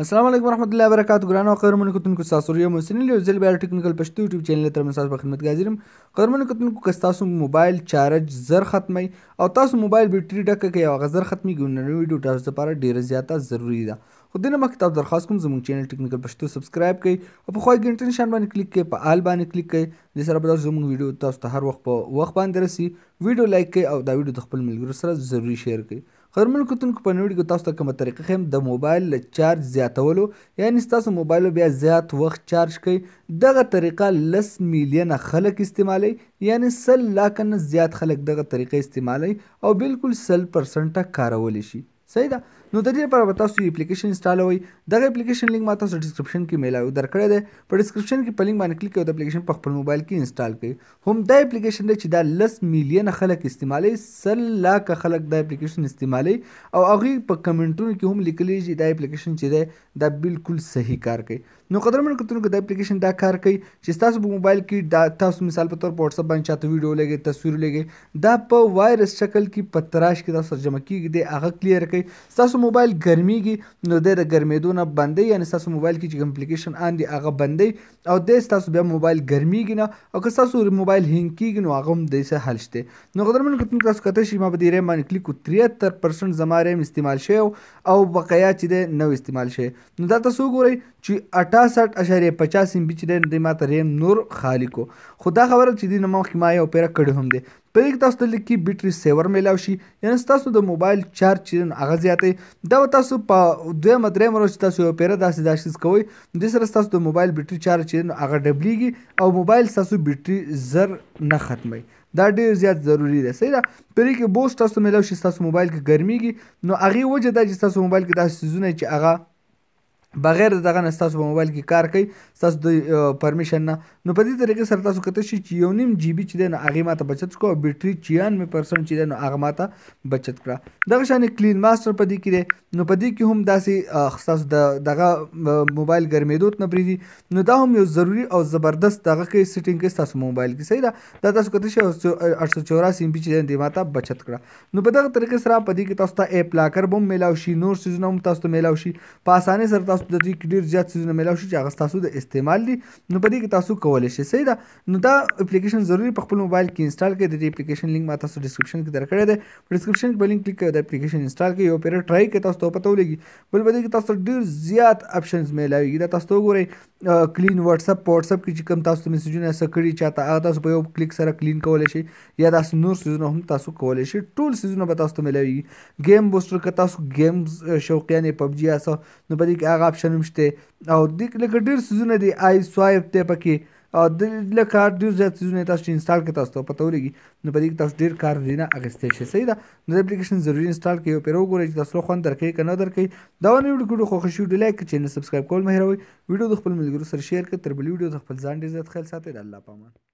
السلام علیکم ورحمۃ اللہ وبرکاتہ ګرانو قدرمنو کتونکو تاسو ریو مسنیل یو ځل بیا ټیکنیکل پښتو یوټیوب چینل تر مساس په خدمت کې حاضرم. قدرمنو کتونکو که تاسو موبایل چارج زر ختمي او تاسو موبایل بیټری ډکه کوي او غزر ختميږي نو ویډیو تاسو لپاره ډیره زیاته ضروری ده. خو دنه مخکې تاسو درخواست کوم زموږ چینل ټیکنیکل پښتو سبسکرایب کړئ او په خوای ګنټ نشان باندې کلیک کړئ په آل باندې کلیک کړئ د سره به زموږ ویډیو تاسو ته هر وخت په وخت باندې رسي. ویډیو لایک کړئ او دا ویډیو د خپل ملګرو سره ضروری شیر کړئ. قدرمنو کتونکو په نوې ویډیو تاسو ته کومه طریقه ښیم د موبایل چارج زیاتولو یعنی ستاسو موبایل بیا زیات وخت چارج کوي. دغه طریقه 10 میلیونه خلک استعمالوي یعنی 100 لاکه نه زیات خلک دغه طریقه استعمالوي او بالکل 100% کارولی شي. صحیح ده. نو د دې لپاره به تاسو اپلیکیشن انسټالوئ. دغه اپلیکیشن لینک ما تاسو ډسکرپشن کې میلاوي درکړی دی. په ډسکرپشن کې په لینک باندې کلیک کوئ د اپلیکیشن په خپل موبایل کې انسټال کړئ. هم دا اپلیکیشن دی چې دا 10 میلیونه خلک استعمالوي 100 لاکه خلک دا اپلیکیشن استعمالوي او هغوی په کمنټونو کې هم لیکلی چې دا اپلیکیشن چې دی دا بالکل صحیح کار کوي. نو قدرمنو کتونکو دا اپلیکیشن دا کار کوي چې ستاسو په موبایل کې دا تاسو مثال په تور په واتساپ باندې چاته ویډیو لګئ تصویر لګئ دا په وایرس شکل کې په تراش کې تاسو جمع کیږي دی هغه کلیر کوي. ستاسو موبایل ګرمیږي نو د ګرمېدو نه بندوي یعنی ستاسو موبایل کې چې کوم اپلیکیشن آن دي هغه بندوي او د ستاسو بیا موبایل ګرمیږي نه او که ستاسو موبایل هینګ کیږي نو هغه هم د څه حل شته. نو قدرمنو کتونکو تاسو کته شي ما په دې ریم باندې کلیک کو 73% زما ریم استعمال شوی او بقایا چې دی نو استعمال شوی. نو دا تاسو ګورئ چې 68.50 MB چې دی ماته ریم نور خالی کو. خو دا خبره چې دی نه مخکې ما یو پیره کړی هم دی. په دې کې تاسو ته لیکي بیټری سیور میلاو شي یعنی ستاسو د موبایل چارج چې هغه زیاتوي. دا به تاسو په دویمه درېیمه ورځ چې تاسو یو پیره داسې دا شیز کوئ دې سره ستاسو د موبایل بیټری چارج چې دی هغه ډبلیږي او موبایل ستاسو بیټری زر نه ختموي. دا ډیر زیات ضروری دی. صحیح ده. په دې کې بوست تاسو میلاو شي ستاسو موبایل کې ګرمیږي نو هغې وجه دا چې ستاسو موبایل کې داسې څیزونه چې هغه بغیر د دغه نه ستاسو په موبایل کې کار کوي ستاسو د پرمیشن نه. نو په دې طریقې سره تاسو کته شي چې 1.5 GB چې دی نو هغې ماته بچت کړو او بیټري 96% چې دی نو هغه ماته بچت کړه. دغه شانې کلین ماسټر په دې کې دی نو په دې کې هم داسې ستاسو د دغه موبایل ګرمېدو نه پرېږدي نو دا هم یو ضروري او زبردست دغه کوي سیټینګ کوي ستاسو موبایل کې. صحیح ده. دا تاسو کته شي 884 MB چې دی ماته بچت کړه. نو په دغه طریقې سره په دې کې تاسو ته ایپ لاکر به هم میلاو شي نور څیزونه هم تاسو ته میلاو شي په اسانۍ سره تاسو د دې کې ډېر زیات څیزونه میلاو شي چې هغه ستاسو د استعمال دي نو په دې کې تاسو کولی شئ. صحیح ده. نو دا اپلیکیشن ضروري په خپل موبایل کې انسټال کړئ. د دې اپلیکیشن لینک ما تاسو ډسکرپشن کې درکړی دی. په ډسکرپشن کې به لینک کلیک کړئ د اپلیکیشن انسټال کړئ یو پیره ټرای کړئ تاسو ته پته ولګي. بل په دې کې تاسو ډېر زیات اپشنز میلاویږي. دا تاسو ته وګورئ کلین واتساپ په واتساپ کې چې کوم تاسو ته میسیجونه څه کړي چاته هغه تاسو په یو کلیک سره کلین کولی شئ یا داسې نور څیزونه هم تاسو کولی شئ. ټول څیزونه به تاسو ته میلاویږي. گیم بوسټر که تاسو ګیمز شوقیان یې پبجي یا څه نو په دې کې هغه اپشن هم شته او دې لکه ډېر څیزونه دي آی سوایپ دی پکې او لکه ډېر زیات څیزونه تاسو چې انسټال کړئ تاسو ته پته ولګي نو په دې کې تاسو ډېر کار نه اخیستی شئ. صحیح ده. نو د اپلیکیشن ضروري انسټال کړئ یو پیره وګورئ چې تاسو خوند درکوي که نه درکوي. دا ونه ویډیو خوښ شي ویډیو لایک کړئ چینل سبسکرایب کول مه هېروئ. ویډیو د خپل ملګرو سره شیر کړئ. تر بلې ویډیو د خپل ځان ډېر زیات خیال ساتئ. د الله په امان.